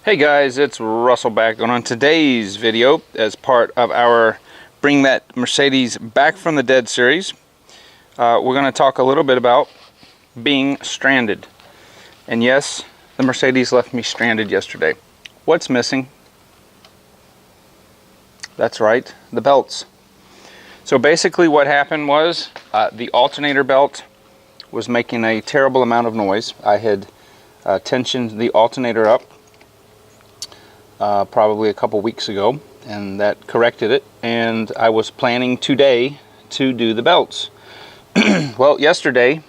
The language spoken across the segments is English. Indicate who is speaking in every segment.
Speaker 1: Hey guys, it's Russell back, and on today's video, as part of our Bring That Mercedes Back from the Dead series, we're going to talk a little bit about being stranded. And yes, the Mercedes left me stranded yesterday. What's missing? That's right, the belts. So basically what happened was the alternator belt was making a terrible amount of noise. I had tensioned the alternator up probably a couple weeks ago, and that corrected it, and I was planning today to do the belts. Well, yesterday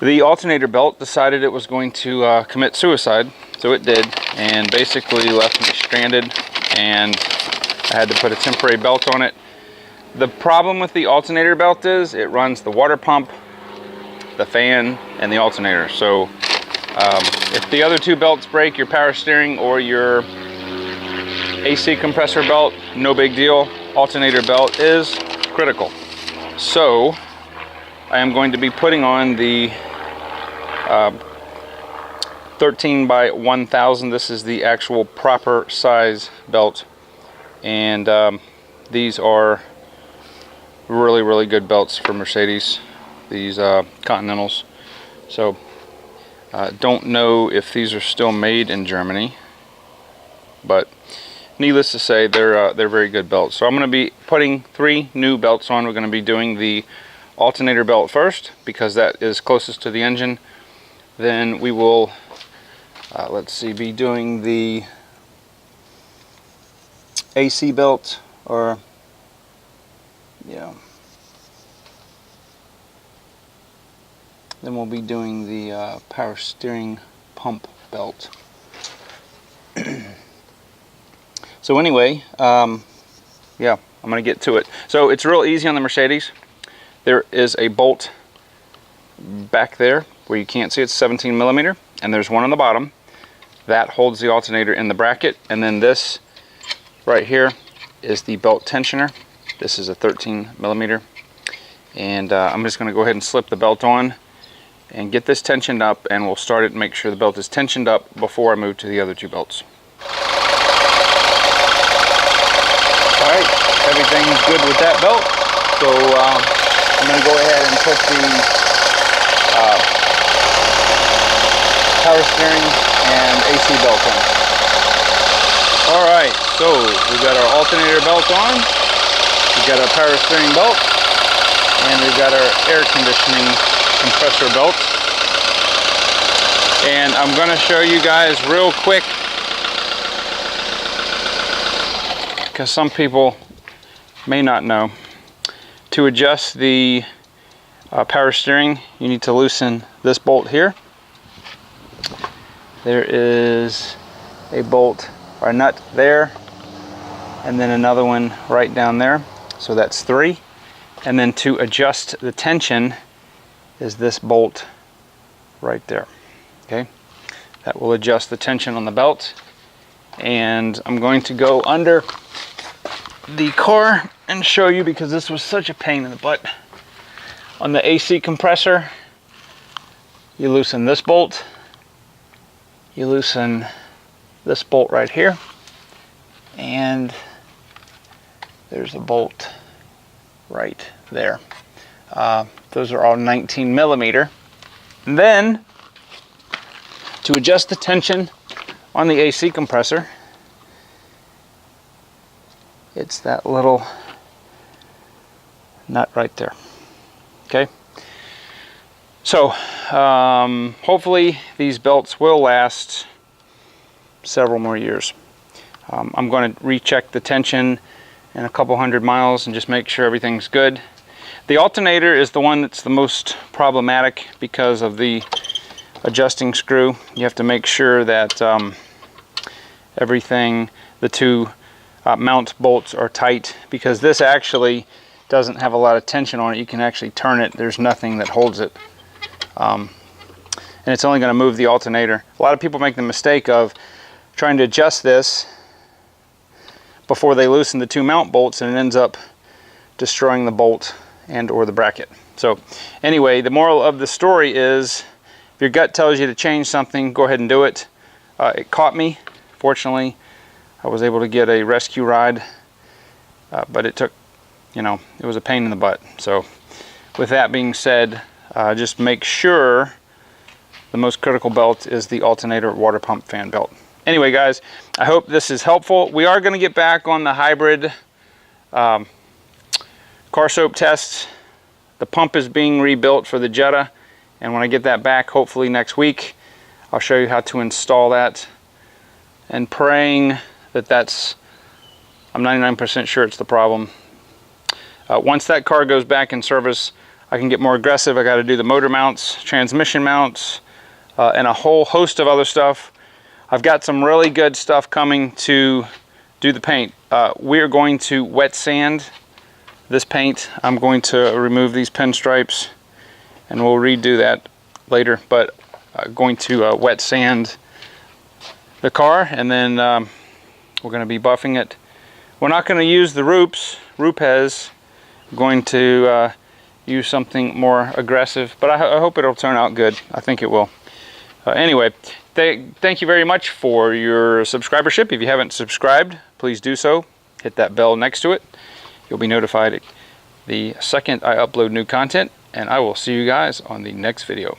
Speaker 1: the alternator belt decided it was going to commit suicide, so it did, and basically left me stranded, and I had to put a temporary belt on it. The problem with the alternator belt is it runs the water pump, the fan, and the alternator. So if the other two belts break, your power steering or your AC compressor belt, no big deal. Alternator belt is critical. So I am going to be putting on the 13 by 1000. This is the actual proper size belt, and these are really good belts for Mercedes, these Continentals. So don't know if these are still made in Germany, but needless to say, they're very good belts. So I'm going to be putting 3 new belts on. We're going to be doing the alternator belt first because that is closest to the engine. Then we will, let's see, be doing the AC belt, or yeah. Then we'll be doing the power steering pump belt. So anyway, yeah, I'm going to get to it. So it's real easy on the Mercedes. There is a bolt back there where you can't see, it's 17 millimeter, and there's one on the bottom that holds the alternator in the bracket, and then this right here is the belt tensioner. This is a 13 millimeter, and I'm just going to go ahead and slip the belt on and get this tensioned up, and we'll start it and make sure the belt is tensioned up before I move to the other 2 belts. Alright, everything's good with that belt, so I'm going to go ahead and put the power steering and AC belt on. Alright, so we've got our alternator belt on, we've got our power steering belt, and we've got our air conditioning compressor belt. And I'm going to show you guys real quick, because some people may not know, to adjust the power steering you need to loosen this bolt here. There is a bolt or a nut there, and then another one right down there, so that's 3. And then to adjust the tension is this bolt right there. Okay, that will adjust the tension on the belt. And I'm going to go under the car and show you, because this was such a pain in the butt. On the AC compressor, you loosen this bolt, you loosen this bolt right here, and there's a bolt right there. Those are all 19 millimeter. And then to adjust the tension on the AC compressor, it's that little nut right there. Okay, so hopefully these belts will last several more years. I'm going to recheck the tension in a couple hundred miles and just make sure everything's good. The alternator is the one that's the most problematic because of the adjusting screw. You have to make sure that everything, the 2 mount bolts are tight, because this actually doesn't have a lot of tension on it. You can actually turn it. There's nothing that holds it. And it's only going to move the alternator. A lot of people make the mistake of trying to adjust this before they loosen the 2 mount bolts, and it ends up destroying the bolt and or the bracket. So anyway, the moral of the story is, if your gut tells you to change something, go ahead and do it. It caught me. Fortunately, I was able to get a rescue ride, but it took, you know, it was a pain in the butt. So with that being said, just make sure the most critical belt is the alternator water pump fan belt. Anyway, guys, I hope this is helpful. We are going to get back on the hybrid car soap tests. The pump is being rebuilt for the Jetta, and when I get that back, hopefully next week, I'll show you how to install that. And praying that that's, I'm 99% sure it's the problem. Once that car goes back in service, I can get more aggressive. I got to do the motor mounts, transmission mounts, and a whole host of other stuff. I've got some really good stuff coming to do the paint. We're going to wet sand this paint. I'm going to remove these pinstripes and we'll redo that later, but going to wet sand the car, and then we're going to be buffing it. We're not going to use the Rupes. We're going to use something more aggressive, but I hope it'll turn out good. I think it will. Anyway, thank you very much for your subscribership. If you haven't subscribed, please do so. Hit that bell next to it. You'll be notified the second I upload new content, and I will see you guys on the next video.